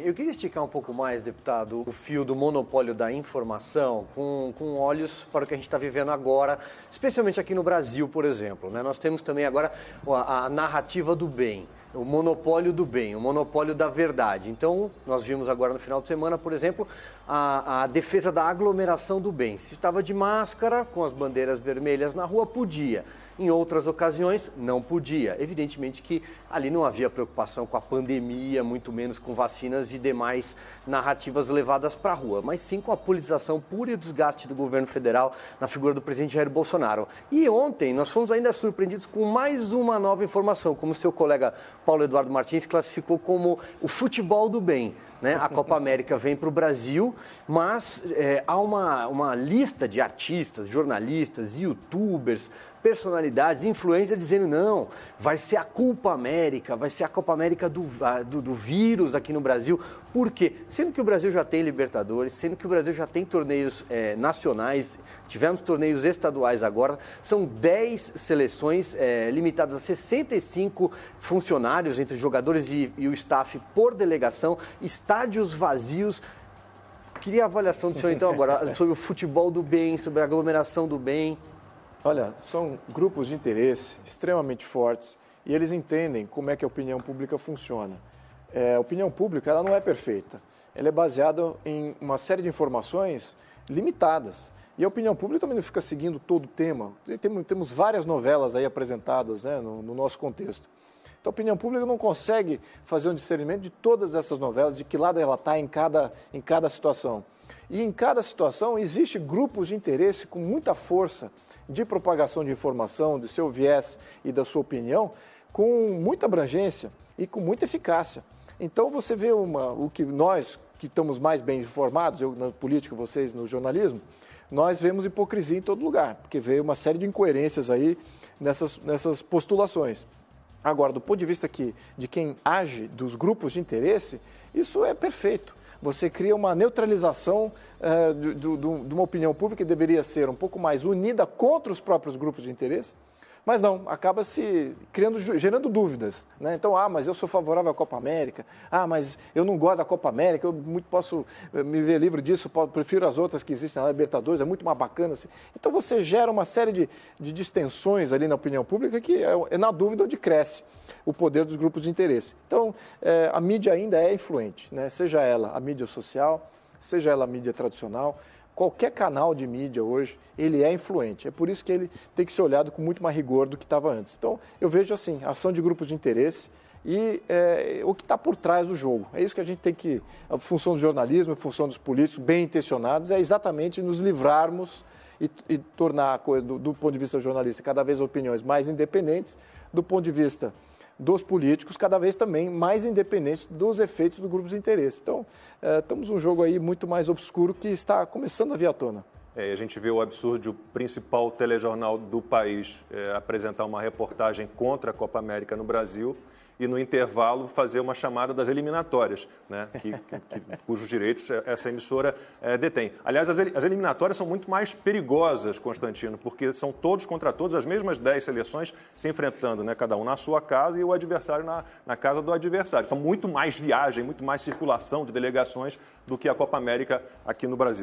Eu queria esticar um pouco mais, deputado, o fio do monopólio da informação com olhos para o que a gente está vivendo agora, especialmente aqui no Brasil, por exemplo, né? Nós temos também agora a narrativa do bem, o monopólio do bem, o monopólio da verdade. Então, nós vimos agora no final de semana, por exemplo, a defesa da aglomeração do bem. Se estava de máscara, com as bandeiras vermelhas na rua, podia. Em outras ocasiões, não podia. Evidentemente que ali não havia preocupação com a pandemia, muito menos com vacinas e demais narrativas levadas para a rua, mas sim com a politização pura e o desgaste do governo federal na figura do presidente Jair Bolsonaro. E ontem nós fomos ainda surpreendidos com mais uma nova informação, como o seu colega Paulo Eduardo Martins classificou como o futebol do bem. Né? A Copa América vem para o Brasil, mas há uma lista de artistas, jornalistas, youtubers, personalidades, influencers dizendo não, vai ser a Copa América, vai ser a Copa América do vírus aqui no Brasil. Por quê? Sendo que o Brasil já tem Libertadores, sendo que o Brasil já tem torneios nacionais, tivemos torneios estaduais agora, são 10 seleções limitadas a 65 funcionários entre jogadores e o staff por delegação, estádios vazios. Queria a avaliação do senhor então agora sobre o futebol do bem, sobre a aglomeração do bem. Olha, são grupos de interesse extremamente fortes e eles entendem como é que a opinião pública funciona. A opinião pública ela não é perfeita, ela é baseada em uma série de informações limitadas. E a opinião pública também não fica seguindo todo o tema. Temos várias novelas aí apresentadas, né, no nosso contexto. Então a opinião pública não consegue fazer um discernimento de todas essas novelas, de que lado ela está em cada situação. E em cada situação existe grupos de interesse com muita força de propagação de informação, do seu viés e da sua opinião, com muita abrangência e com muita eficácia. Então você vê o que nós, que estamos mais bem informados, eu na política, vocês no jornalismo, nós vemos hipocrisia em todo lugar, porque veio uma série de incoerências aí nessas postulações. Agora, do ponto de vista de quem age, dos grupos de interesse, isso é perfeito. Você cria uma neutralização de uma opinião pública que deveria ser um pouco mais unida contra os próprios grupos de interesse, mas não, acaba se gerando dúvidas. Né? Então, mas eu sou favorável à Copa América, mas eu não gosto da Copa América, eu muito posso me ver livre disso, prefiro as outras que existem na Libertadores, é muito mais bacana. Assim. Então, você gera uma série de distensões ali na opinião pública que é na dúvida onde cresce o poder dos grupos de interesse. Então, a mídia ainda é influente, né? Seja ela a mídia social, seja ela a mídia tradicional, qualquer canal de mídia hoje, ele é influente. É por isso que ele tem que ser olhado com muito mais rigor do que estava antes. Então, eu vejo assim, a ação de grupos de interesse e o que está por trás do jogo. É isso que a gente tem que, a função do jornalismo, a função dos políticos bem intencionados, é exatamente nos livrarmos e tornar a coisa, do ponto de vista jornalista, cada vez opiniões mais independentes, do ponto de vista dos políticos, cada vez também mais independentes dos efeitos dos grupos de interesse. Então, temos um jogo aí muito mais obscuro que está começando a vir à tona. A gente vê o absurdo de o principal telejornal do país apresentar uma reportagem contra a Copa América no Brasil e, no intervalo, fazer uma chamada das eliminatórias, né, cujos direitos essa emissora detém. Aliás, as eliminatórias são muito mais perigosas, Constantino, porque são todos contra todos, as mesmas 10 seleções se enfrentando, né, cada um na sua casa e o adversário na casa do adversário. Então, muito mais viagem, muito mais circulação de delegações do que a Copa América aqui no Brasil.